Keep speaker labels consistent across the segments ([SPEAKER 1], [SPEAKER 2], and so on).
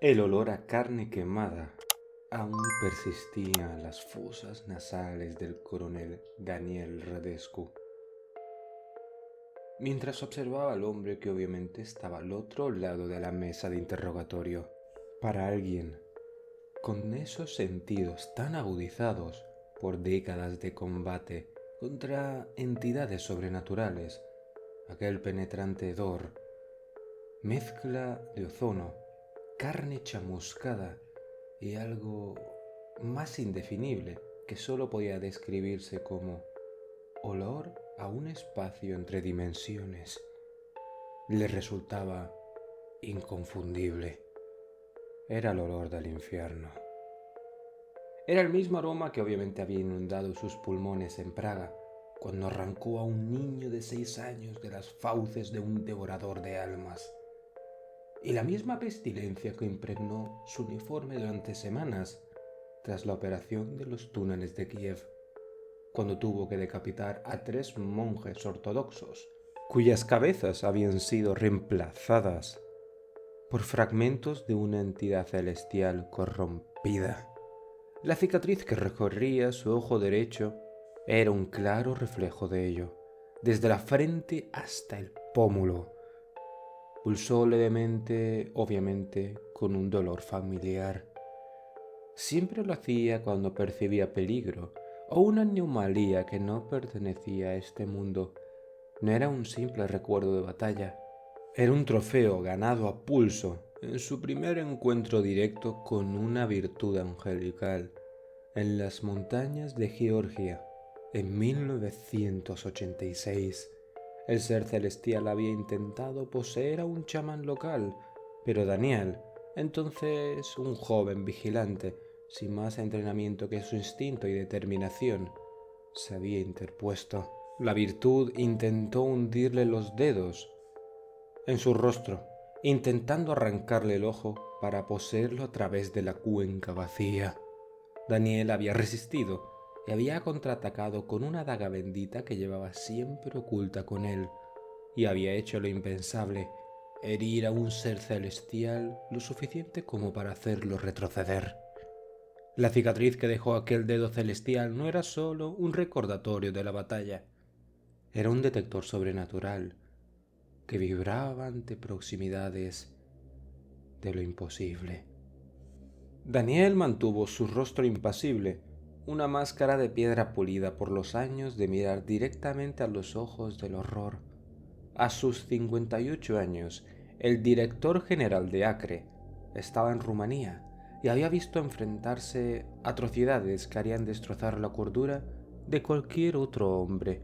[SPEAKER 1] El olor a carne quemada aún persistía en las fosas nasales del coronel Daniel Radescu, mientras observaba al hombre que obviamente estaba al otro lado de la mesa de interrogatorio. Para alguien con esos sentidos tan agudizados por décadas de combate contra entidades sobrenaturales, aquel penetrante hedor, mezcla de ozono, carne chamuscada y algo más indefinible que solo podía describirse como olor a un espacio entre dimensiones, le resultaba inconfundible. Era el olor del infierno. Era el mismo aroma que obviamente había inundado sus pulmones en Praga cuando arrancó a un niño de 6 años de las fauces de un devorador de almas. Y la misma pestilencia que impregnó su uniforme durante semanas tras la operación de los túneles de Kiev, cuando tuvo que decapitar a 3 monjes ortodoxos, cuyas cabezas habían sido reemplazadas por fragmentos de una entidad celestial corrompida. La cicatriz que recorría su ojo derecho era un claro reflejo de ello, desde la frente hasta el pómulo. Pulsó levemente, obviamente, con un dolor familiar. Siempre lo hacía cuando percibía peligro o una anomalía que no pertenecía a este mundo. No era un simple recuerdo de batalla, era un trofeo ganado a pulso en su primer encuentro directo con una virtud angelical en las montañas de Georgia en 1986. El ser celestial había intentado poseer a un chamán local, pero Daniel, entonces un joven vigilante, sin más entrenamiento que su instinto y determinación, se había interpuesto. La virtud intentó hundirle los dedos en su rostro, intentando arrancarle el ojo para poseerlo a través de la cuenca vacía. Daniel había resistido y había contraatacado con una daga bendita que llevaba siempre oculta con él, y había hecho lo impensable, herir a un ser celestial lo suficiente como para hacerlo retroceder. La cicatriz que dejó aquel dedo celestial no era solo un recordatorio de la batalla, era un detector sobrenatural que vibraba ante proximidades de lo imposible. Daniel mantuvo su rostro impasible, una máscara de piedra pulida por los años de mirar directamente a los ojos del horror. A sus 58 años, el director general de Acre estaba en Rumanía y había visto enfrentarse atrocidades que harían destrozar la cordura de cualquier otro hombre.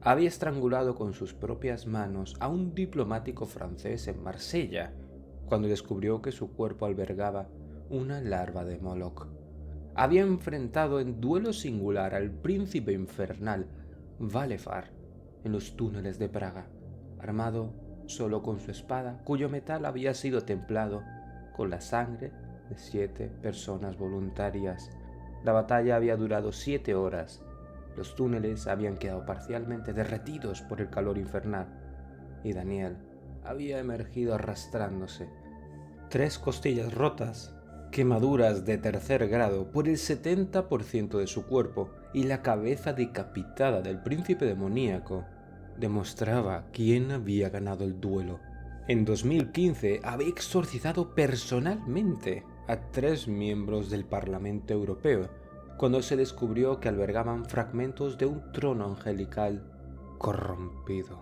[SPEAKER 1] Había estrangulado con sus propias manos a un diplomático francés en Marsella cuando descubrió que su cuerpo albergaba una larva de Moloch. Había enfrentado en duelo singular al príncipe infernal Valefar en los túneles de Praga, armado solo con su espada, cuyo metal había sido templado con la sangre de 7 personas voluntarias. La batalla había durado 7 horas. Los túneles habían quedado parcialmente derretidos por el calor infernal, y Daniel había emergido arrastrándose. 3 costillas rotas, quemaduras de 3er grado por el 70% de su cuerpo y la cabeza decapitada del príncipe demoníaco demostraba quién había ganado el duelo. En 2015 había exorcizado personalmente a 3 miembros del Parlamento Europeo cuando se descubrió que albergaban fragmentos de un trono angelical corrompido.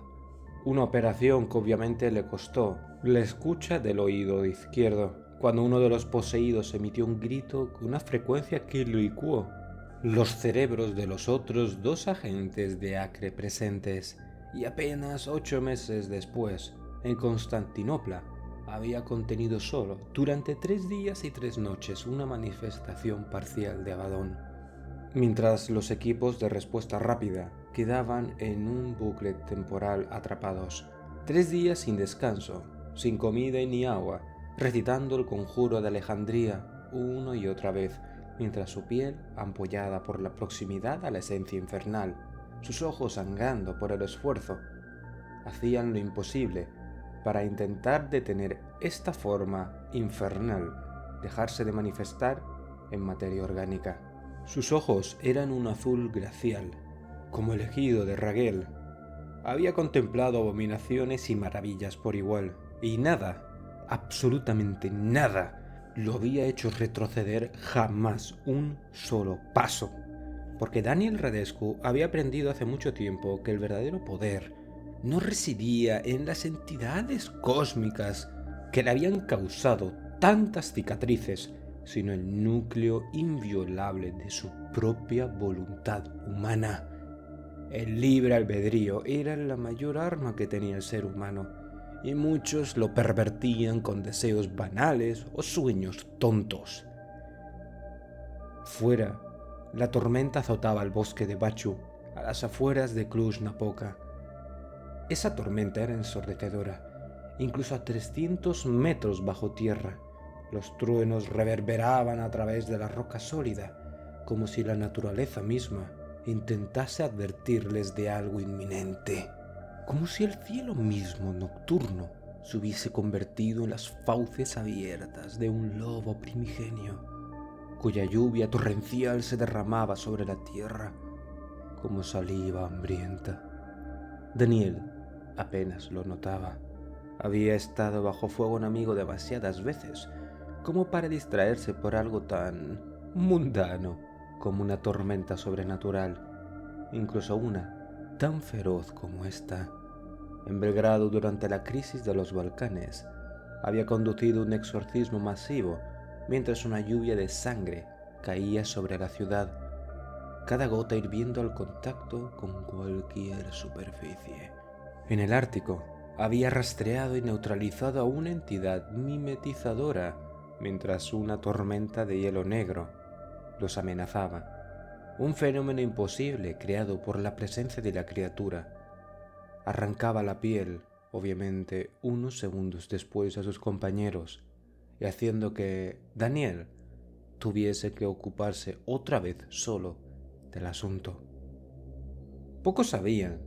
[SPEAKER 1] Una operación que obviamente le costó la escucha del oído izquierdo, cuando uno de los poseídos emitió un grito con una frecuencia que licuó los cerebros de los otros 2 agentes de Acre presentes, y apenas 8 meses después, en Constantinopla, había contenido solo, durante 3 días y 3 noches, una manifestación parcial de Abadón, mientras los equipos de respuesta rápida quedaban en un bucle temporal atrapados. 3 días sin descanso, sin comida ni agua, recitando el conjuro de Alejandría una y otra vez, mientras su piel, ampollada por la proximidad a la esencia infernal, sus ojos sangrando por el esfuerzo, hacían lo imposible para intentar detener esta forma infernal dejarse de manifestar en materia orgánica. Sus ojos eran un azul glacial, como el ejido de Raguel. Había contemplado abominaciones y maravillas por igual, y nada, absolutamente nada, lo había hecho retroceder jamás un solo paso. Porque Daniel Radescu había aprendido hace mucho tiempo que el verdadero poder no residía en las entidades cósmicas que le habían causado tantas cicatrices, sino el núcleo inviolable de su propia voluntad humana. El libre albedrío era la mayor arma que tenía el ser humano, y muchos lo pervertían con deseos banales o sueños tontos. Fuera, la tormenta azotaba el bosque de Bachu, a las afueras de Cluj-Napoca. Esa tormenta era ensordecedora, incluso a 300 metros bajo tierra. Los truenos reverberaban a través de la roca sólida, como si la naturaleza misma intentase advertirles de algo inminente, como si el cielo mismo nocturno se hubiese convertido en las fauces abiertas de un lobo primigenio, cuya lluvia torrencial se derramaba sobre la tierra como saliva hambrienta. Daniel apenas lo notaba. Había estado bajo fuego enemigo demasiadas veces como para distraerse por algo tan mundano como una tormenta sobrenatural, incluso una tan feroz como esta. En Belgrado, durante la crisis de los Balcanes, había conducido un exorcismo masivo mientras una lluvia de sangre caía sobre la ciudad, cada gota hirviendo al contacto con cualquier superficie. En el Ártico había rastreado y neutralizado a una entidad mimetizadora, mientras una tormenta de hielo negro los amenazaba. Un fenómeno imposible creado por la presencia de la criatura. Arrancaba la piel, obviamente, unos segundos después a sus compañeros, y haciendo que Daniel tuviese que ocuparse otra vez solo del asunto. Pocos sabían,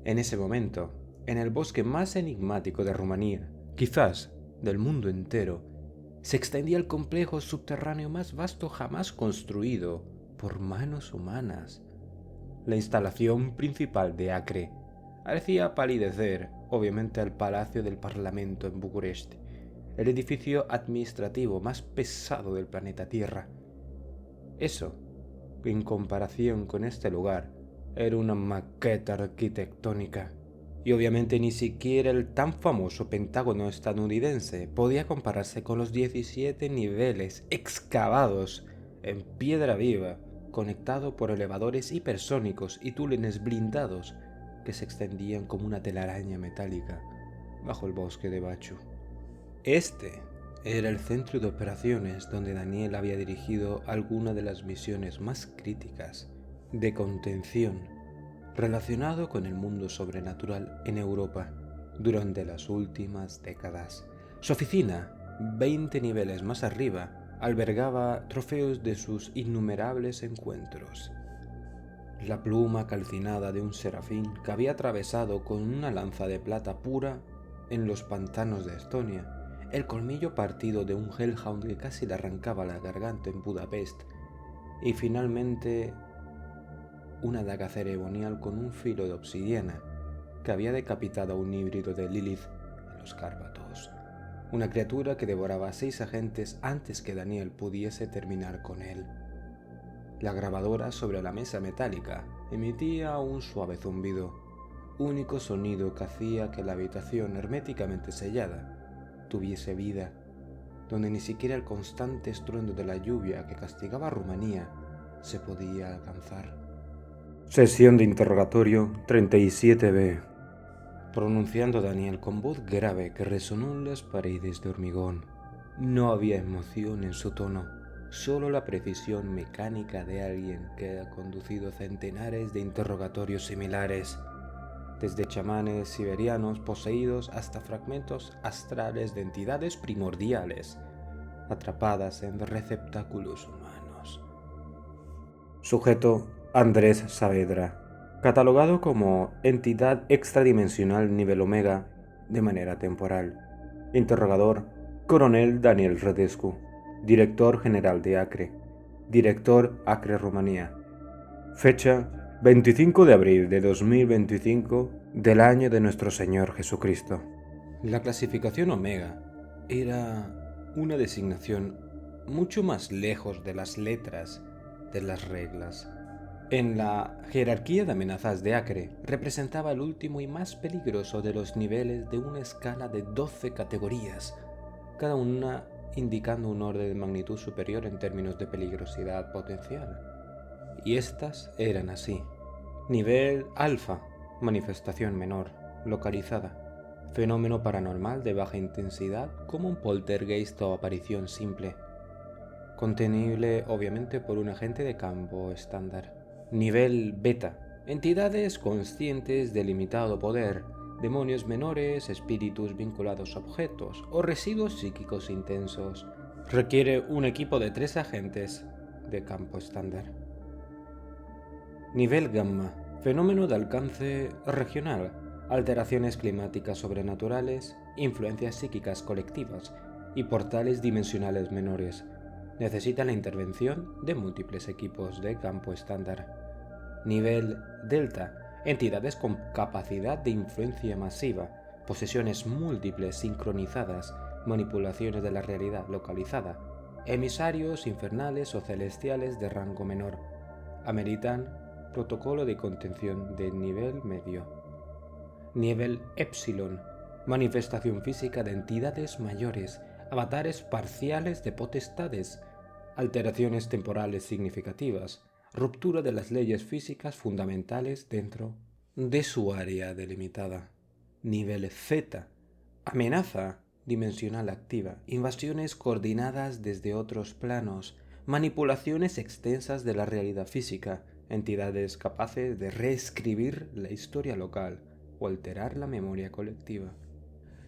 [SPEAKER 1] en ese momento, en el bosque más enigmático de Rumanía, quizás del mundo entero, se extendía el complejo subterráneo más vasto jamás construido por manos humanas. La instalación principal de Acre hacía palidecer, obviamente, al Palacio del Parlamento en Bucarest, el edificio administrativo más pesado del planeta Tierra. Eso, en comparación con este lugar, era una maqueta arquitectónica. Y obviamente ni siquiera el tan famoso Pentágono estadounidense podía compararse con los 17 niveles excavados en piedra viva, conectado por elevadores hipersónicos y túneles blindados que se extendían como una telaraña metálica bajo el bosque de Bachu. Este era el centro de operaciones donde Daniel había dirigido alguna de las misiones más críticas de contención relacionado con el mundo sobrenatural en Europa durante las últimas décadas. Su oficina, 20 niveles más arriba, albergaba trofeos de sus innumerables encuentros. La pluma calcinada de un serafín que había atravesado con una lanza de plata pura en los pantanos de Estonia, el colmillo partido de un hellhound que casi le arrancaba la garganta en Budapest, y finalmente una daga ceremonial con un filo de obsidiana que había decapitado a un híbrido de Lilith en los Cárpatos, una criatura que devoraba a 6 agentes antes que Daniel pudiese terminar con él. La grabadora sobre la mesa metálica emitía un suave zumbido, único sonido que hacía que la habitación herméticamente sellada tuviese vida, donde ni siquiera el constante estruendo de la lluvia que castigaba a Rumanía se podía alcanzar. Sesión de interrogatorio 37B. Pronunciando Daniel con voz grave que resonó en las paredes de hormigón. No había emoción en su tono, solo la precisión mecánica de alguien que ha conducido centenares de interrogatorios similares, desde chamanes siberianos poseídos hasta fragmentos astrales de entidades primordiales, atrapadas en receptáculos humanos. Sujeto: Andrés Saavedra, catalogado como entidad extradimensional nivel Omega de manera temporal. Interrogador: Coronel Daniel Radescu. Director General de Acre. Director Acre Rumanía. Fecha 25 de abril de 2025 del año de nuestro Señor Jesucristo. La clasificación Omega era una designación mucho más lejos de las letras de las reglas. En la jerarquía de amenazas de Acre representaba el último y más peligroso de los niveles de una escala de 12 categorías, cada una indicando un orden de magnitud superior en términos de peligrosidad potencial. Y estas eran así. Nivel Alfa, manifestación menor, localizada. Fenómeno paranormal de baja intensidad como un poltergeist o aparición simple. Contenible obviamente por un agente de campo estándar. Nivel Beta, entidades conscientes de limitado poder, demonios menores, espíritus vinculados a objetos o residuos psíquicos intensos. Requiere un equipo de 3 agentes de campo estándar. Nivel Gamma, fenómeno de alcance regional, alteraciones climáticas sobrenaturales, influencias psíquicas colectivas y portales dimensionales menores. Necesita la intervención de múltiples equipos de campo estándar. Nivel Delta, entidades con capacidad de influencia masiva, posesiones múltiples sincronizadas, manipulaciones de la realidad localizada, emisarios infernales o celestiales de rango menor. Ameritan protocolo de contención de nivel medio. Nivel Epsilon, manifestación física de entidades mayores, avatares parciales de potestades, alteraciones temporales significativas, ruptura de las leyes físicas fundamentales dentro de su área delimitada. Nivel Z, amenaza dimensional activa, invasiones coordinadas desde otros planos, manipulaciones extensas de la realidad física, entidades capaces de reescribir la historia local o alterar la memoria colectiva.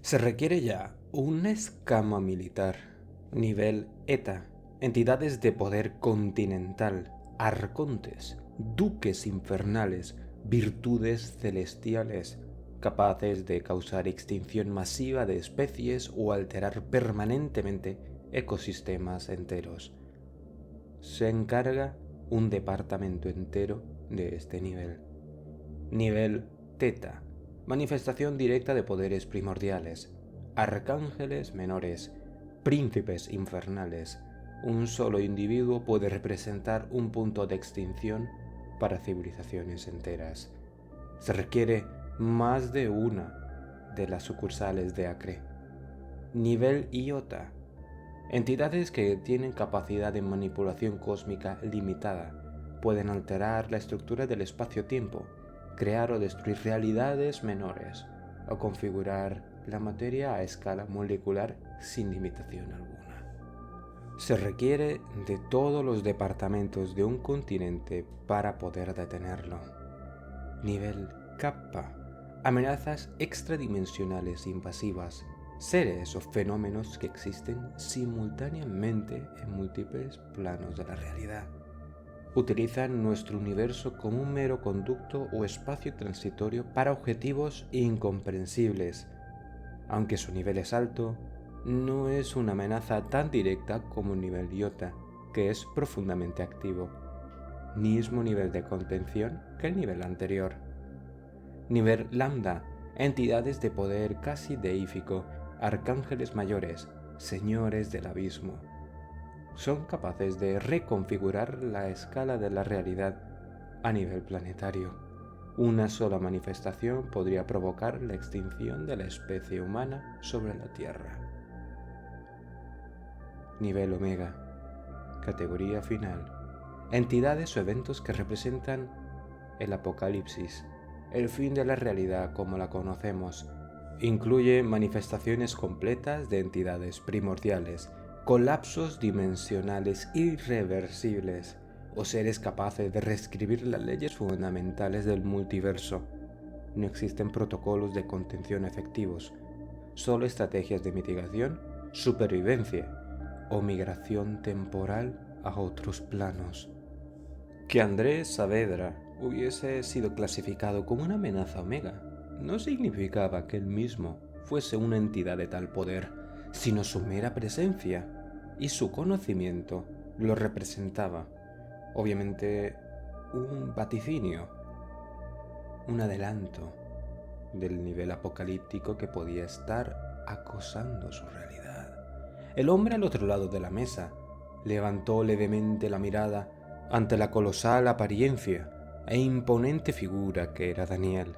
[SPEAKER 1] Se requiere ya una escama militar. Nivel ETA, entidades de poder continental, arcontes, duques infernales, virtudes celestiales, capaces de causar extinción masiva de especies o alterar permanentemente ecosistemas enteros. Se encarga un departamento entero de este nivel. Nivel Teta, manifestación directa de poderes primordiales, arcángeles menores, príncipes infernales. Un solo individuo puede representar un punto de extinción para civilizaciones enteras. Se requiere más de una de las sucursales de Acre. Nivel Iota, entidades que tienen capacidad de manipulación cósmica limitada, pueden alterar la estructura del espacio-tiempo, crear o destruir realidades menores, o configurar la materia a escala molecular sin limitación alguna. Se requiere de todos los departamentos de un continente para poder detenerlo. Nivel Kappa, amenazas extradimensionales invasivas, seres o fenómenos que existen simultáneamente en múltiples planos de la realidad. Utilizan nuestro universo como un mero conducto o espacio transitorio para objetivos incomprensibles. Aunque su nivel es alto, no es una amenaza tan directa como un nivel Iota, que es profundamente activo. Mismo nivel de contención que el nivel anterior. Nivel Lambda, entidades de poder casi deífico, arcángeles mayores, señores del abismo. Son capaces de reconfigurar la escala de la realidad a nivel planetario. Una sola manifestación podría provocar la extinción de la especie humana sobre la Tierra. Nivel Omega, categoría final. Entidades o eventos que representan el apocalipsis, el fin de la realidad como la conocemos. Incluye manifestaciones completas de entidades primordiales, colapsos dimensionales irreversibles o seres capaces de reescribir las leyes fundamentales del multiverso. No existen protocolos de contención efectivos, solo estrategias de mitigación, supervivencia o migración temporal a otros planos. Que Andrés Saavedra hubiese sido clasificado como una amenaza Omega no significaba que él mismo fuese una entidad de tal poder, sino su mera presencia. y su conocimiento lo representaba. Obviamente un vaticinio, un adelanto del nivel apocalíptico que podía estar acosando su realidad. El hombre al otro lado de la mesa levantó levemente la mirada ante la colosal apariencia e imponente figura que era Daniel.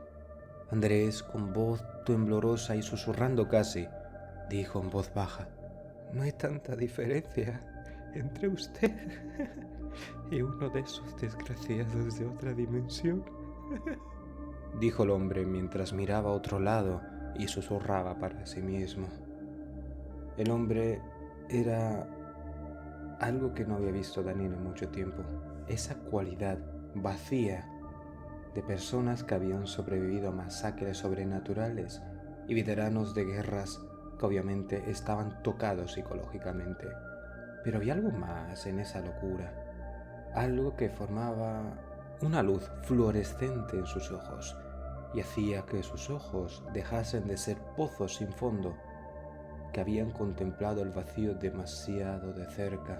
[SPEAKER 1] Andrés, con voz temblorosa y susurrando casi, dijo en voz baja: «No hay tanta diferencia entre usted y uno de esos desgraciados de otra dimensión», dijo el hombre mientras miraba a otro lado y susurraba para sí mismo. El hombre era algo que no había visto Daniel en mucho tiempo. Esa cualidad vacía de personas que habían sobrevivido a masacres sobrenaturales y veteranos de guerras que obviamente estaban tocados psicológicamente. Pero había algo más en esa locura, algo que formaba una luz fluorescente en sus ojos y hacía que sus ojos dejasen de ser pozos sin fondo que habían contemplado el vacío demasiado de cerca.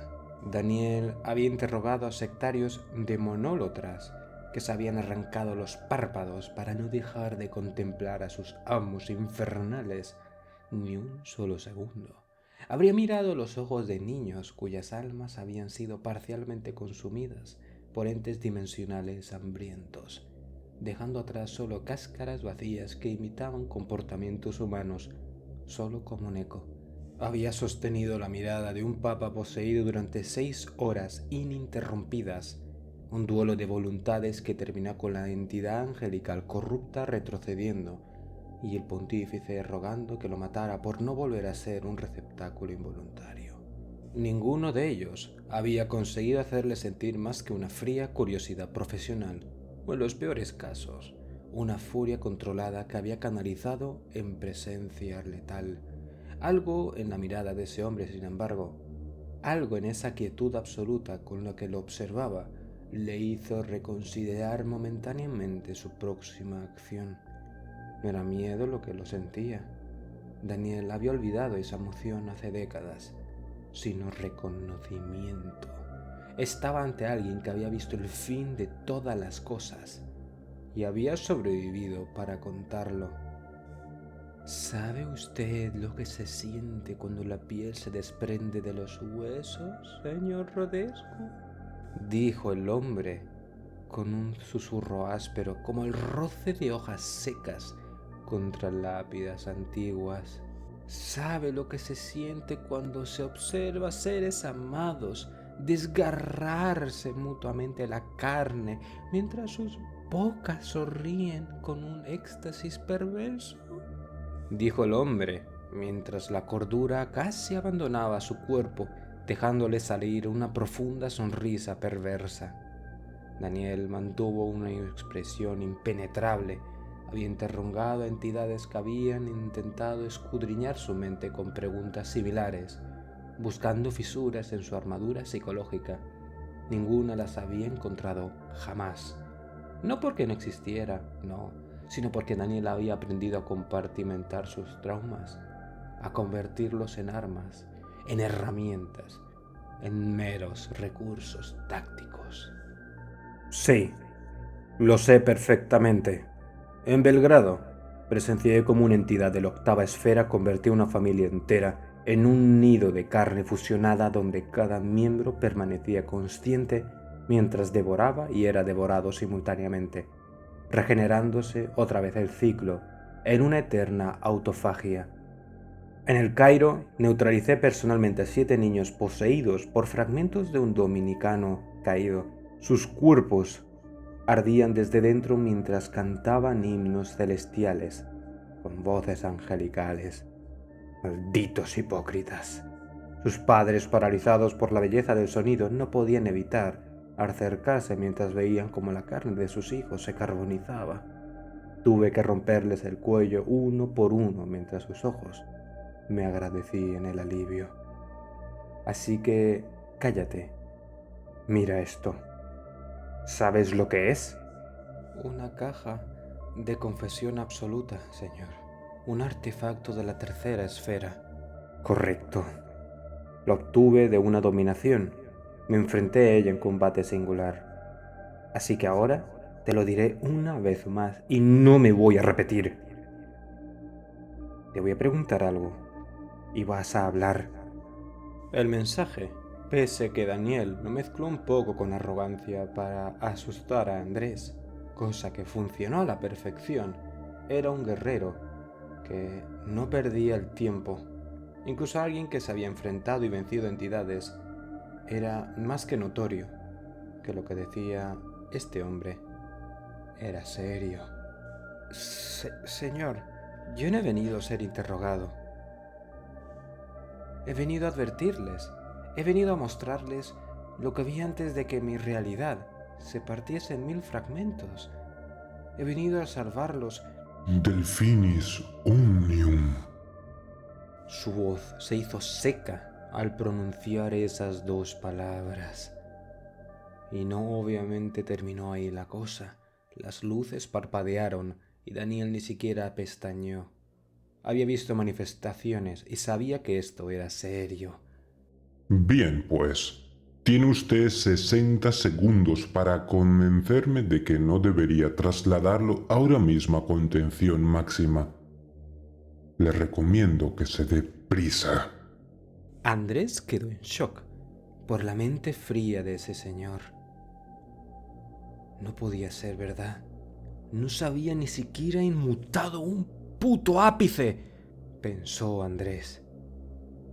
[SPEAKER 1] Daniel había interrogado a sectarios demonólatras que se habían arrancado los párpados para no dejar de contemplar a sus amos infernales ni un solo segundo. Habría mirado los ojos de niños cuyas almas habían sido parcialmente consumidas por entes dimensionales hambrientos, dejando atrás solo cáscaras vacías que imitaban comportamientos humanos solo como un eco. Había sostenido la mirada de un papa poseído durante 6 horas ininterrumpidas, un duelo de voluntades que terminó con la entidad angelical corrupta retrocediendo y el pontífice rogando que lo matara por no volver a ser un receptáculo involuntario. Ninguno de ellos había conseguido hacerle sentir más que una fría curiosidad profesional, o en los peores casos, una furia controlada que había canalizado en presencia letal. Algo en la mirada de ese hombre, sin embargo, algo en esa quietud absoluta con la que lo observaba, le hizo reconsiderar momentáneamente su próxima acción. No era miedo lo que lo sentía. Daniel había olvidado esa emoción hace décadas, sino reconocimiento. Estaba ante alguien que había visto el fin de todas las cosas y había sobrevivido para contarlo. ¿Sabe usted lo que se siente cuando la piel se desprende de los huesos, señor Rodescu?, dijo el hombre con un susurro áspero, como el roce de hojas secas contra lápidas antiguas. ¿Sabe lo que se siente cuando se observa seres amados desgarrarse mutuamente la carne mientras sus bocas sonríen con un éxtasis perverso?, dijo el hombre, mientras la cordura casi abandonaba su cuerpo, dejándole salir una profunda sonrisa perversa. Daniel mantuvo una expresión impenetrable. Había interrogado a entidades que habían intentado escudriñar su mente con preguntas similares, buscando fisuras en su armadura psicológica. Ninguna las había encontrado jamás. No porque no existiera, no, sino porque Daniel había aprendido a compartimentar sus traumas, a convertirlos en armas, en herramientas, en meros recursos tácticos. Sí, lo sé perfectamente. En Belgrado, presencié cómo una entidad de la octava esfera convertía a una familia entera en un nido de carne fusionada donde cada miembro permanecía consciente mientras devoraba y era devorado simultáneamente, regenerándose otra vez el ciclo en una eterna autofagia. En el Cairo, neutralicé personalmente a 7 niños poseídos por fragmentos de un dominicano caído. Sus cuerpos ardían desde dentro mientras cantaban himnos celestiales con voces angelicales. Malditos hipócritas. Sus padres, paralizados por la belleza del sonido, no podían evitar acercarse mientras veían cómo la carne de sus hijos se carbonizaba. Tuve que romperles el cuello uno por uno mientras sus ojos me agradecían el alivio. Así que cállate. Mira esto. ¿Sabes lo que es? Una caja de confesión absoluta, señor. Un artefacto de la tercera esfera. Correcto. Lo obtuve de una dominación. Me enfrenté a ella en combate singular. Así que ahora te lo diré una vez más y no me voy a repetir. Te voy a preguntar algo y vas a hablar. El mensaje, pese que Daniel lo mezcló un poco con arrogancia para asustar a Andrés, cosa que funcionó a la perfección, era un guerrero que no perdía el tiempo. Incluso alguien que se había enfrentado y vencido entidades, era más que notorio que lo que decía este hombre era serio. Señor, yo no he venido a ser interrogado. He venido a advertirles. He venido a mostrarles lo que vi antes de que mi realidad se partiese en 1000 fragmentos. He venido a salvarlos.
[SPEAKER 2] Delfinis omnium.
[SPEAKER 1] Su voz se hizo seca al pronunciar esas dos palabras. Y no obviamente terminó ahí la cosa. Las luces parpadearon y Daniel ni siquiera pestañeó. Había visto manifestaciones y sabía que esto era serio.
[SPEAKER 2] Bien, pues, tiene usted 60 segundos para convencerme de que no debería trasladarlo ahora mismo a contención máxima. Le recomiendo que se dé prisa.
[SPEAKER 1] Andrés quedó en shock por la mente fría de ese señor. No podía ser verdad. No se había ni siquiera inmutado un puto ápice, pensó Andrés.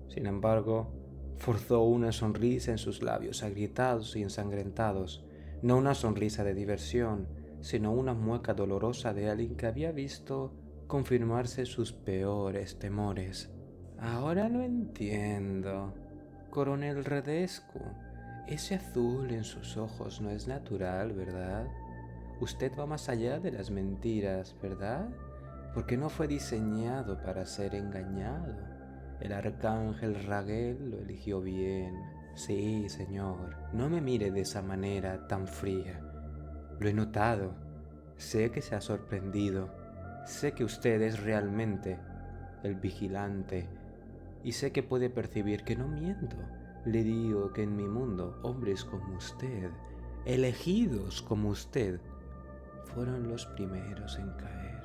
[SPEAKER 1] Sin embargo, forzó una sonrisa en sus labios agrietados y ensangrentados, no una sonrisa de diversión, sino una mueca dolorosa de alguien que había visto confirmarse sus peores temores. Ahora lo entiendo, Coronel Redescu. Ese azul en sus ojos no es natural, ¿verdad? Usted va más allá de las mentiras, ¿verdad? Porque no fue diseñado para ser engañado. El arcángel Raguel lo eligió bien. Sí, señor, no me mire de esa manera tan fría. Lo he notado. Sé que se ha sorprendido. Sé que usted es realmente el vigilante. Y sé que puede percibir que no miento. Le digo que en mi mundo, hombres como usted, elegidos como usted, fueron los primeros en caer.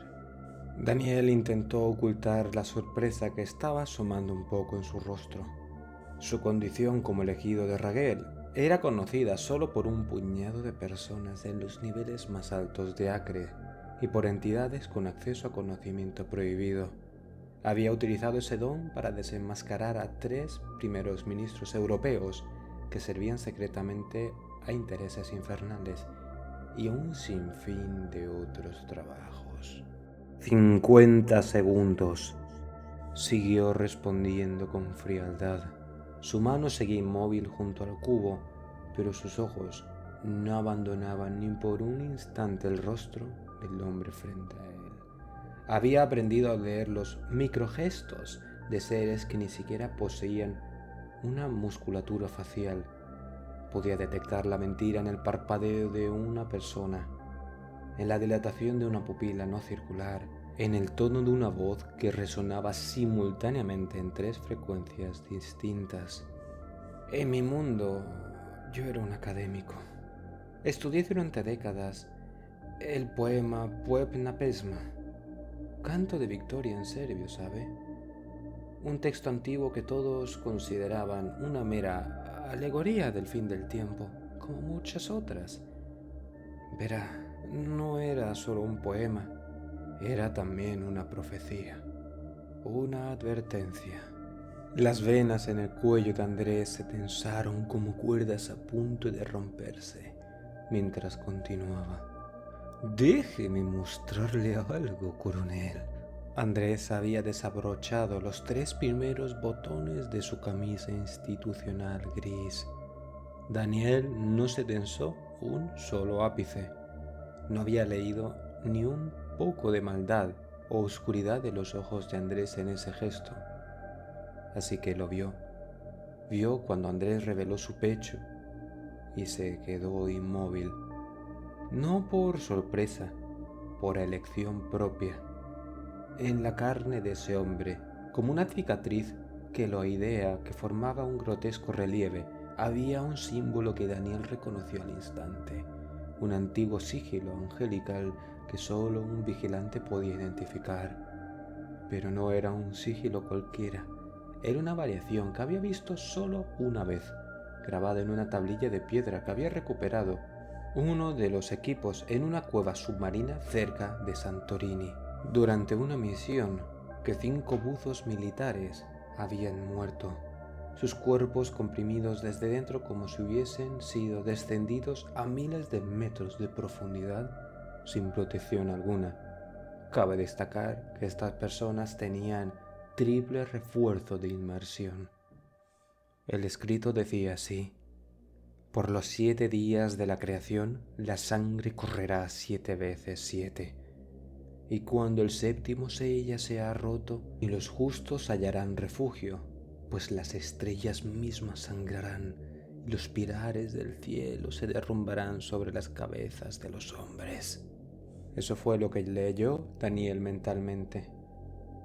[SPEAKER 1] Daniel intentó ocultar la sorpresa que estaba asomando un poco en su rostro. Su condición como elegido de Raguel era conocida solo por un puñado de personas en los niveles más altos de Acre y por entidades con acceso a conocimiento prohibido. Había utilizado ese don para desenmascarar a 3 primeros ministros europeos que servían secretamente a intereses infernales y un sinfín de otros trabajos. 50 segundos. Siguió respondiendo con frialdad. Su mano seguía inmóvil junto al cubo, pero sus ojos no abandonaban ni por un instante el rostro del hombre frente a él. Había aprendido a leer los microgestos de seres que ni siquiera poseían una musculatura facial. Podía detectar la mentira en el parpadeo de una persona, en la dilatación de una pupila no circular, en el tono de una voz que resonaba simultáneamente en 3 frecuencias distintas. En mi mundo, yo era un académico. Estudié durante décadas el poema Puebna Pesma, canto de victoria en serbio, ¿sabe? Un texto antiguo que todos consideraban una mera alegoría del fin del tiempo, como muchas otras. Verá, no era solo un poema, era también una profecía, una advertencia. Las venas en el cuello de Andrés se tensaron como cuerdas a punto de romperse, mientras continuaba. Déjeme mostrarle algo, coronel. Andrés había desabrochado los 3 primeros botones de su camisa institucional gris. Daniel no se tensó un solo ápice. No había leído ni un poco de maldad o oscuridad de los ojos de Andrés en ese gesto. Así que lo vio. Vio cuando Andrés reveló su pecho y se quedó inmóvil. No por sorpresa, por elección propia. En la carne de ese hombre, como una cicatriz, queloidea que formaba un grotesco relieve, había un símbolo que Daniel reconoció al instante, un antiguo sigilo angelical que solo un vigilante podía identificar. Pero no era un sigilo cualquiera, era una variación que había visto solo una vez, grabada en una tablilla de piedra que había recuperado uno de los equipos en una cueva submarina cerca de Santorini, durante una misión que 5 buzos militares habían muerto, sus cuerpos comprimidos desde dentro como si hubiesen sido descendidos a miles de metros de profundidad sin protección alguna. Cabe destacar que estas personas tenían triple refuerzo de inmersión. El escrito decía así: por los 7 días de la creación, la sangre correrá 7 veces 7. Y cuando el 7º sello sea roto, y los justos hallarán refugio, pues las estrellas mismas sangrarán, y los pilares del cielo se derrumbarán sobre las cabezas de los hombres. Eso fue lo que leyó Daniel mentalmente.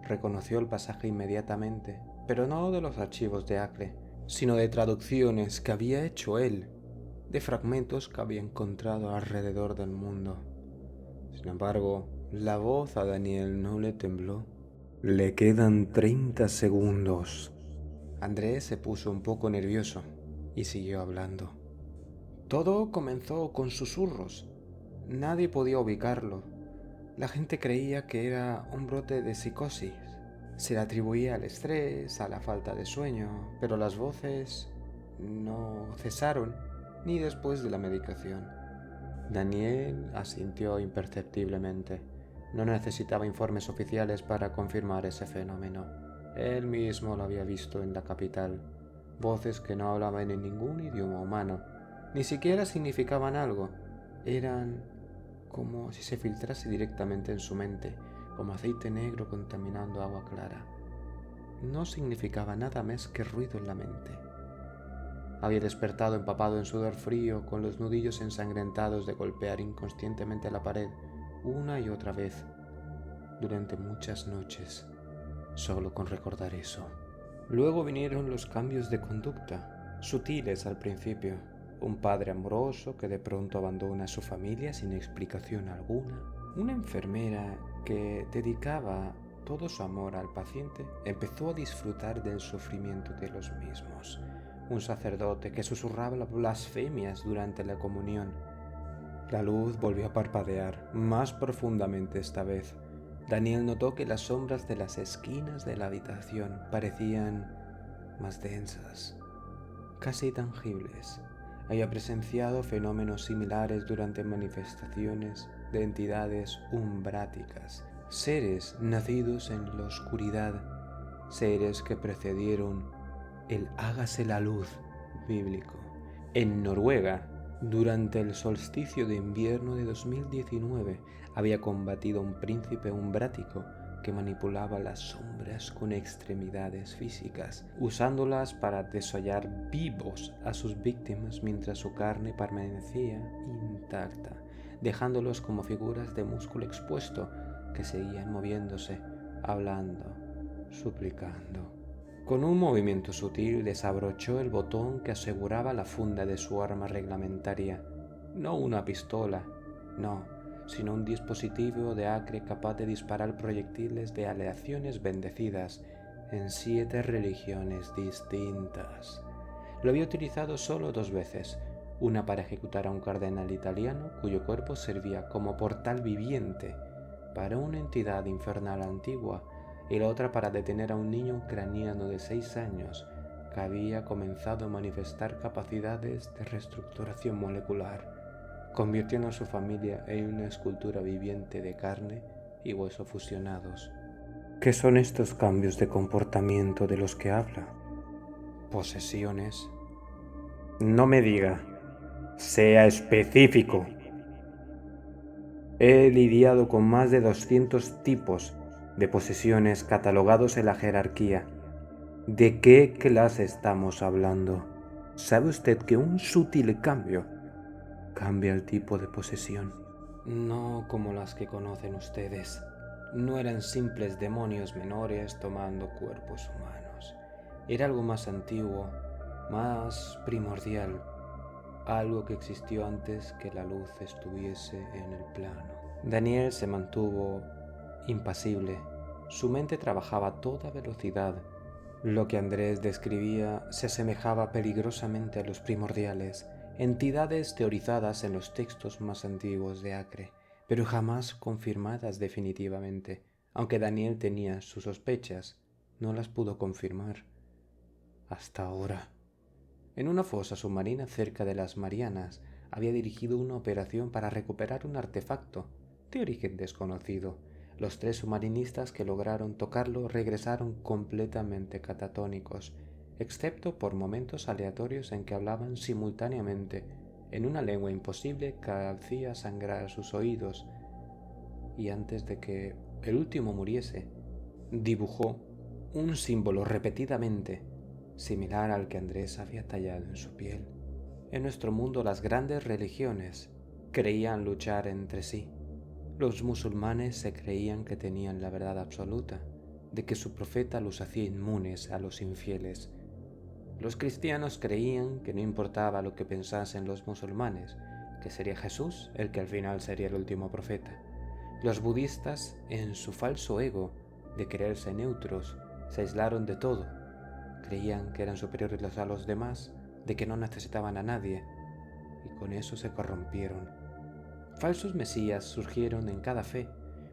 [SPEAKER 1] Reconoció el pasaje inmediatamente, pero no de los archivos de Acre, sino de traducciones que había hecho él, de fragmentos que había encontrado alrededor del mundo. Sin embargo, la voz a Daniel no le tembló. Le quedan 30 segundos. Andrés se puso un poco nervioso y siguió hablando. Todo comenzó con susurros. Nadie podía ubicarlo. La gente creía que era un brote de psicosis. Se le atribuía al estrés, a la falta de sueño, pero las voces no cesaron ni después de la medicación. Daniel asintió imperceptiblemente. No necesitaba informes oficiales para confirmar ese fenómeno. Él mismo lo había visto en la capital. Voces que no hablaban en ningún idioma humano. Ni siquiera significaban algo. Eran como si se filtrase directamente en su mente, como aceite negro contaminando agua clara. No significaba nada más que ruido en la mente. Había despertado empapado en sudor frío, con los nudillos ensangrentados de golpear inconscientemente la pared una y otra vez, durante muchas noches, solo con recordar eso. Luego vinieron los cambios de conducta, sutiles al principio. Un padre amoroso que de pronto abandona a su familia sin explicación alguna. Una enfermera que dedicaba todo su amor al paciente empezó a disfrutar del sufrimiento de los mismos. Un sacerdote que susurraba blasfemias durante la comunión. La luz volvió a parpadear, más profundamente esta vez. Daniel notó que las sombras de las esquinas de la habitación parecían más densas, casi tangibles. Había presenciado fenómenos similares durante manifestaciones de entidades umbráticas, seres nacidos en la oscuridad, seres que precedieron el hágase la luz bíblico. En Noruega, durante el solsticio de invierno de 2019, había combatido un príncipe umbrático que manipulaba las sombras con extremidades físicas, usándolas para desollar vivos a sus víctimas mientras su carne permanecía intacta, dejándolos como figuras de músculo expuesto que seguían moviéndose, hablando, suplicando. Con un movimiento sutil desabrochó el botón que aseguraba la funda de su arma reglamentaria. No una pistola, no, sino un dispositivo de Acre capaz de disparar proyectiles de aleaciones bendecidas en 7 religiones distintas. Lo había utilizado solo 2 veces, una para ejecutar a un cardenal italiano cuyo cuerpo servía como portal viviente para una entidad infernal antigua, y la otra para detener a un niño ucraniano de 6 años que había comenzado a manifestar capacidades de reestructuración molecular, convirtiendo a su familia en una escultura viviente de carne y hueso fusionados. ¿Qué son estos cambios de comportamiento de los que habla? Posesiones. No me diga. Sea específico. He lidiado con más de 200 tipos de posesiones catalogados en la jerarquía. ¿De qué clase estamos hablando? ¿Sabe usted que un sutil cambio cambia el tipo de posesión? No como las que conocen ustedes. No eran simples demonios menores tomando cuerpos humanos. Era algo más antiguo, más primordial, algo que existió antes que la luz estuviese en el plano. Daniel se mantuvo impasible. Su mente trabajaba a toda velocidad. Lo que Andrés describía se asemejaba peligrosamente a los primordiales, entidades teorizadas en los textos más antiguos de Acre, pero jamás confirmadas definitivamente. Aunque Daniel tenía sus sospechas, no las pudo confirmar hasta ahora. En una fosa submarina cerca de las Marianas había dirigido una operación para recuperar un artefacto de origen desconocido. Los 3 submarinistas que lograron tocarlo regresaron completamente catatónicos, excepto por momentos aleatorios en que hablaban simultáneamente en una lengua imposible que hacía sangrar sus oídos. Y antes de que el último muriese, dibujó un símbolo repetidamente, similar al que Andrés había tallado en su piel. En nuestro mundo las grandes religiones creían luchar entre sí. Los musulmanes se creían que tenían la verdad absoluta, de que su profeta los hacía inmunes a los infieles. Los cristianos creían que no importaba lo que pensasen los musulmanes, que sería Jesús el que al final sería el último profeta. Los budistas, en su falso ego de creerse neutros, se aislaron de todo. Creían que eran superiores a los demás, de que no necesitaban a nadie, y con eso se corrompieron. Falsos mesías surgieron en cada fe,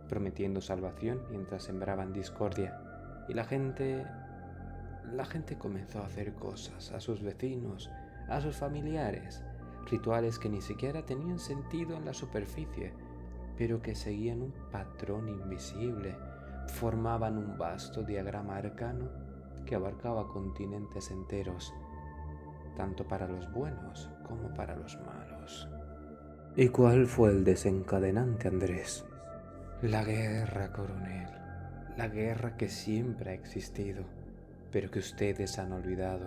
[SPEAKER 1] prometiendo salvación mientras sembraban discordia, y la gente comenzó a hacer cosas a sus vecinos, a sus familiares, rituales que ni siquiera tenían sentido en la superficie, pero que seguían un patrón invisible, formaban un vasto diagrama arcano que abarcaba continentes enteros, tanto para los buenos como para los malos. ¿Y cuál fue el desencadenante, Andrés? La guerra, coronel. La guerra que siempre ha existido, pero que ustedes han olvidado.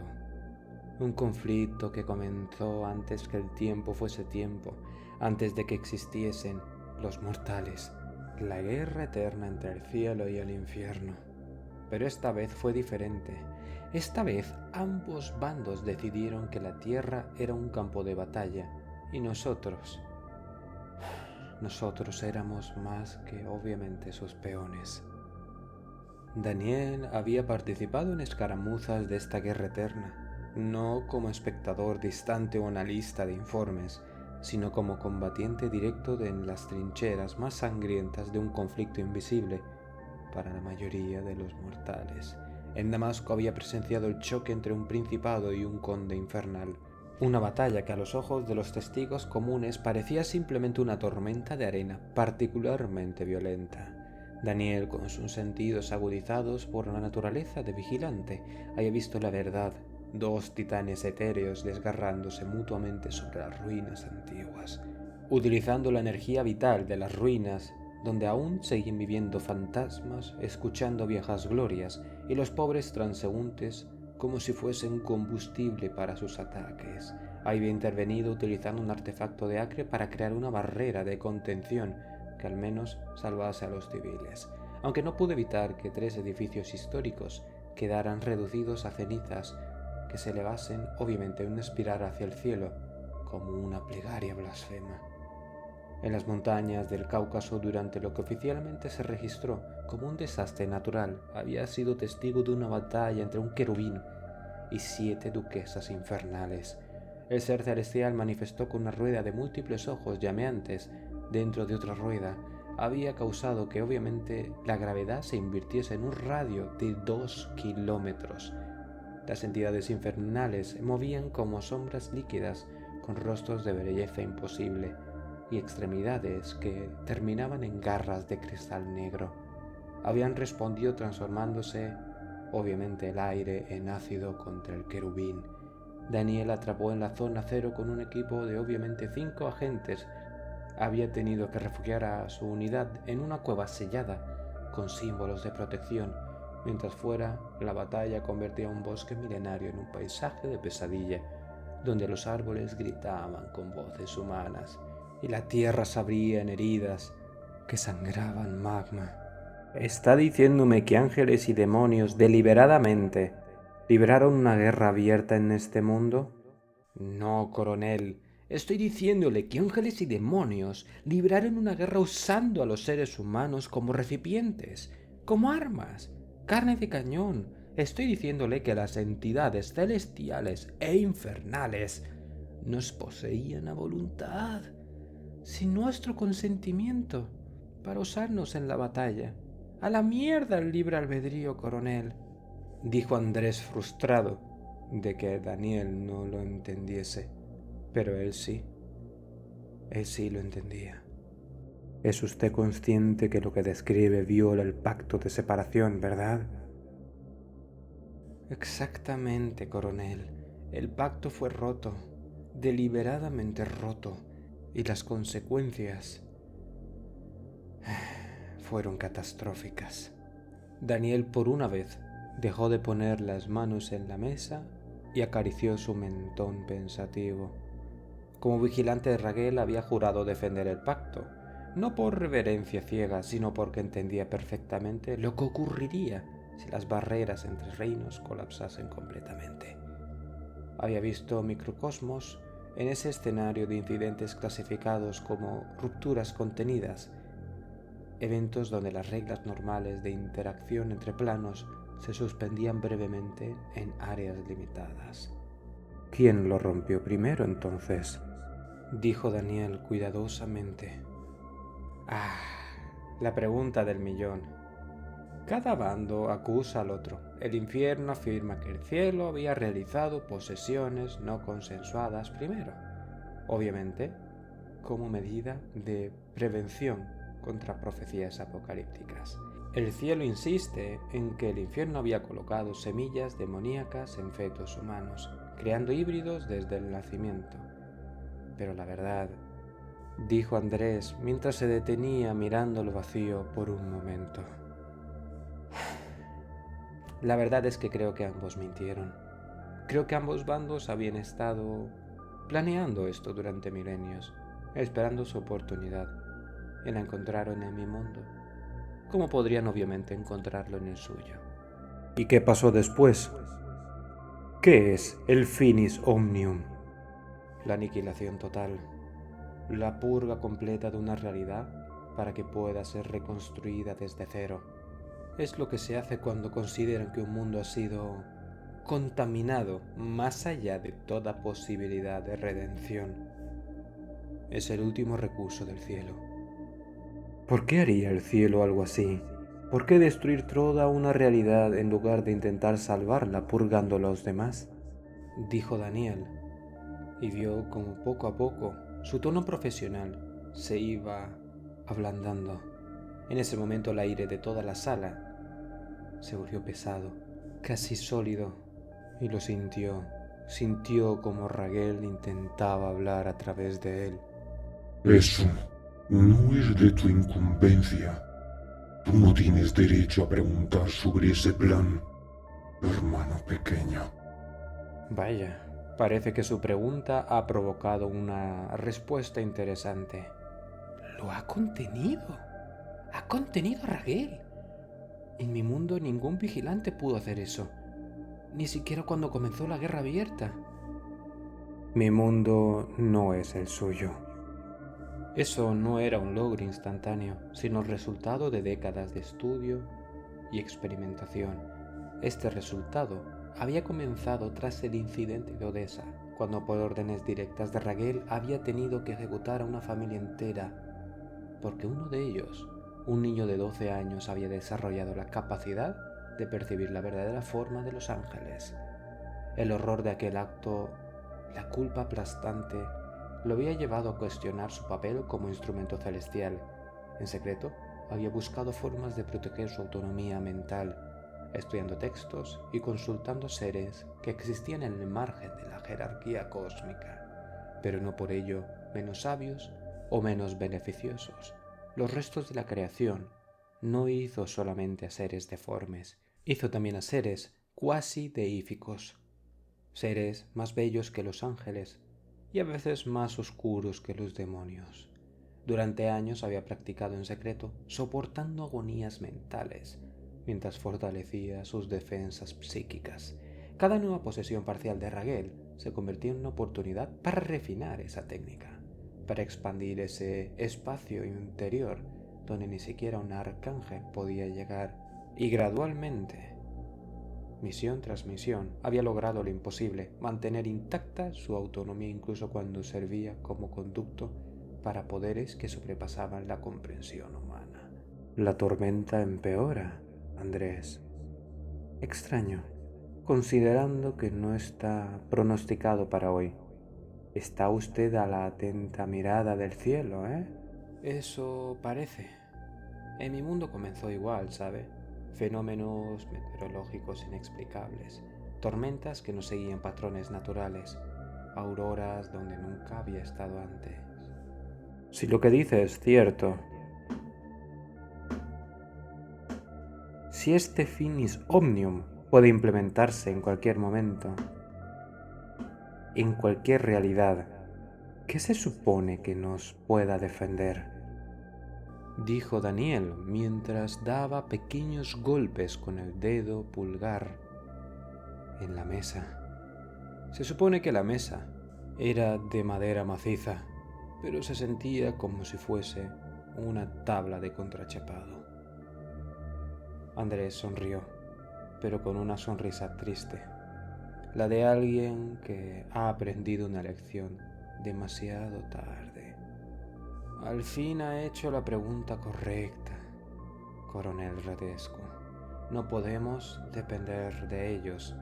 [SPEAKER 1] Un conflicto que comenzó antes que el tiempo fuese tiempo, antes de que existiesen los mortales. La guerra eterna entre el cielo y el infierno. Pero esta vez fue diferente. Esta vez ambos bandos decidieron que la tierra era un campo de batalla y nosotros éramos más que obviamente sus peones. Daniel había participado en escaramuzas de esta guerra eterna, no como espectador distante o analista de informes, sino como combatiente directo en las trincheras más sangrientas de un conflicto invisible para la mayoría de los mortales. En Damasco había presenciado el choque entre un principado y un conde infernal, una batalla que a los ojos de los testigos comunes parecía simplemente una tormenta de arena particularmente violenta. Daniel, con sus sentidos agudizados por la naturaleza de vigilante, había visto la verdad: 2 titanes etéreos desgarrándose mutuamente sobre las ruinas antiguas, utilizando la energía vital de las ruinas donde aún seguían viviendo fantasmas, escuchando viejas glorias, y los pobres transeúntes como si fuesen combustible para sus ataques. Había intervenido utilizando un artefacto de Acre para crear una barrera de contención que al menos salvase a los civiles, aunque no pudo evitar que 3 edificios históricos quedaran reducidos a cenizas que se elevasen obviamente en una espiral hacia el cielo como una plegaria blasfema. En las montañas del Cáucaso, durante lo que oficialmente se registró como un desastre natural, había sido testigo de una batalla entre un querubín y 7 duquesas infernales. El ser celestial manifestó que una rueda de múltiples ojos llameantes dentro de otra rueda había causado que obviamente la gravedad se invirtiese en un radio de 2 kilómetros. Las entidades infernales se movían como sombras líquidas con rostros de belleza imposible y extremidades que terminaban en garras de cristal negro. Habían respondido transformándose, obviamente, el aire en ácido contra el querubín. Daniel atrapó en la zona cero con un equipo de obviamente 5 agentes. Había tenido que refugiar a su unidad en una cueva sellada con símbolos de protección, mientras fuera la batalla convertía un bosque milenario en un paisaje de pesadilla, donde los árboles gritaban con voces humanas y la tierra se abría en heridas que sangraban magma. ¿Está diciéndome que ángeles y demonios deliberadamente ¿Libraron una guerra abierta en este mundo? No, coronel. Estoy diciéndole que ángeles y demonios libraron una guerra usando a los seres humanos como recipientes, como armas, carne de cañón. Estoy diciéndole que las entidades celestiales e infernales nos poseían a voluntad, sin nuestro consentimiento, para usarnos en la batalla. A la mierda el libre albedrío, coronel, dijo Andrés frustrado de que Daniel no lo entendiese, pero él sí lo entendía. ¿Es usted consciente que lo que describe viola el pacto de separación, verdad? Exactamente, coronel. El pacto fue roto, deliberadamente roto, y las consecuencias fueron catastróficas. Daniel por una vez dejó de poner las manos en la mesa y acarició su mentón pensativo. Como vigilante de Raguel había jurado defender el pacto, no por reverencia ciega, sino porque entendía perfectamente lo que ocurriría si las barreras entre reinos colapsasen completamente. Había visto microcosmos en ese escenario de incidentes clasificados como rupturas contenidas, eventos donde las reglas normales de interacción entre planos se suspendían brevemente en áreas limitadas. ¿Quién lo rompió primero entonces?, dijo Daniel cuidadosamente. La pregunta del millón. Cada bando acusa al otro. El infierno afirma que el cielo había realizado posesiones no consensuadas primero, obviamente como medida de prevención contra profecías apocalípticas. El cielo insiste en que el infierno había colocado semillas demoníacas en fetos humanos, creando híbridos desde el nacimiento. Pero la verdad, dijo Andrés mientras se detenía mirando el vacío por un momento. La verdad es que creo que ambos mintieron. Creo que ambos bandos habían estado planeando esto durante milenios, esperando su oportunidad, y la encontraron en mi mundo, como podrían obviamente encontrarlo en el suyo. ¿Y qué pasó después? ¿Qué es el finis omnium? La aniquilación total, la purga completa de una realidad para que pueda ser reconstruida desde cero. Es lo que se hace cuando consideran que un mundo ha sido contaminado más allá de toda posibilidad de redención. Es el último recurso del cielo. ¿Por qué haría el cielo algo así? ¿Por qué destruir toda una realidad en lugar de intentar salvarla purgando a los demás? Dijo Daniel, y vio como poco a poco su tono profesional se iba ablandando. En ese momento el aire de toda la sala se volvió pesado, casi sólido, y lo sintió como Raguel intentaba hablar a través de él.
[SPEAKER 2] Eso no es de tu incumbencia. Tú no tienes derecho a preguntar sobre ese plan, hermano pequeño.
[SPEAKER 1] Vaya, parece que su pregunta ha provocado una respuesta interesante. Lo ha contenido. Ha contenido a Raguel. En mi mundo ningún vigilante pudo hacer eso. Ni siquiera cuando comenzó la guerra abierta. Mi mundo no es el suyo. Eso no era un logro instantáneo, sino el resultado de décadas de estudio y experimentación. Este resultado había comenzado tras el incidente de Odessa, cuando por órdenes directas de Raguel había tenido que ejecutar a una familia entera, porque uno de ellos, un niño de 12 años, había desarrollado la capacidad de percibir la verdadera forma de los ángeles. El horror de aquel acto, la culpa aplastante, lo había llevado a cuestionar su papel como instrumento celestial. En secreto, había buscado formas de proteger su autonomía mental, estudiando textos y consultando seres que existían en el margen de la jerarquía cósmica, pero no por ello menos sabios o menos beneficiosos. Los restos de la creación no hizo solamente a seres deformes, hizo también a seres cuasi deíficos, seres más bellos que los ángeles y a veces más oscuros que los demonios. Durante años había practicado en secreto, soportando agonías mentales, mientras fortalecía sus defensas psíquicas. Cada nueva posesión parcial de Raguel se convertía en una oportunidad para refinar esa técnica, para expandir ese espacio interior donde ni siquiera un arcángel podía llegar, y gradualmente, misión tras misión, había logrado lo imposible, mantener intacta su autonomía incluso cuando servía como conducto para poderes que sobrepasaban la comprensión humana. La tormenta empeora, Andrés. Extraño, considerando que no está pronosticado para hoy. Está usted a la atenta mirada del cielo, ¿eh? Eso parece. En mi mundo comenzó igual, ¿sabe? Fenómenos meteorológicos inexplicables, tormentas que no seguían patrones naturales, auroras donde nunca había estado antes. Si lo que dice es cierto, si este finis omnium puede implementarse en cualquier momento, en cualquier realidad, ¿qué se supone que nos pueda defender?, dijo Daniel mientras daba pequeños golpes con el dedo pulgar en la mesa. Se supone que la mesa era de madera maciza, pero se sentía como si fuese una tabla de contrachapado. Andrés sonrió, pero con una sonrisa triste, la de alguien que ha aprendido una lección demasiado tarde. Al fin ha hecho la pregunta correcta, coronel Radescu. No podemos depender de ellos,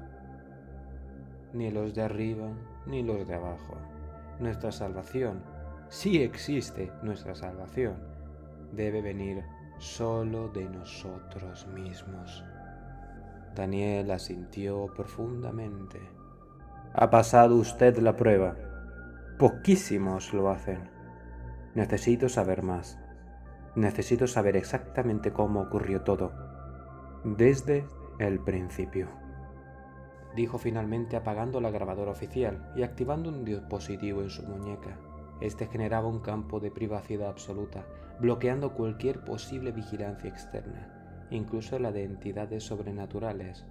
[SPEAKER 1] ni los de arriba ni los de abajo. Nuestra salvación, si existe nuestra salvación, debe venir solo de nosotros mismos. Daniel asintió profundamente. Ha pasado usted la prueba. Poquísimos lo hacen. Necesito saber más. Necesito saber exactamente cómo ocurrió todo, desde el principio, dijo finalmente apagando la grabadora oficial y activando un dispositivo en su muñeca. Este generaba un campo de privacidad absoluta, bloqueando cualquier posible vigilancia externa, incluso la de entidades sobrenaturales,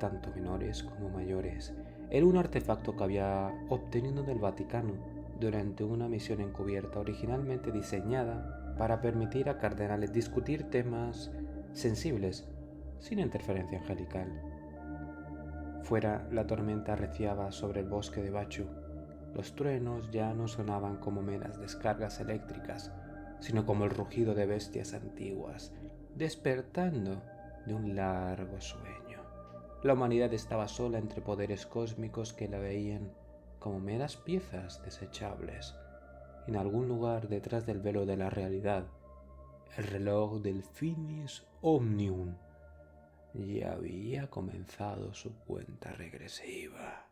[SPEAKER 1] tanto menores como mayores. Era un artefacto que había obtenido del Vaticano durante una misión encubierta originalmente diseñada para permitir a cardenales discutir temas sensibles sin interferencia angelical. Fuera, la tormenta arreciaba sobre el bosque de Bachu. Los truenos ya no sonaban como meras descargas eléctricas, sino como el rugido de bestias antiguas, despertando de un largo sueño. La humanidad estaba sola entre poderes cósmicos que la veían como meras piezas desechables. En algún lugar detrás del velo de la realidad, el reloj del finis omnium ya había comenzado su cuenta regresiva.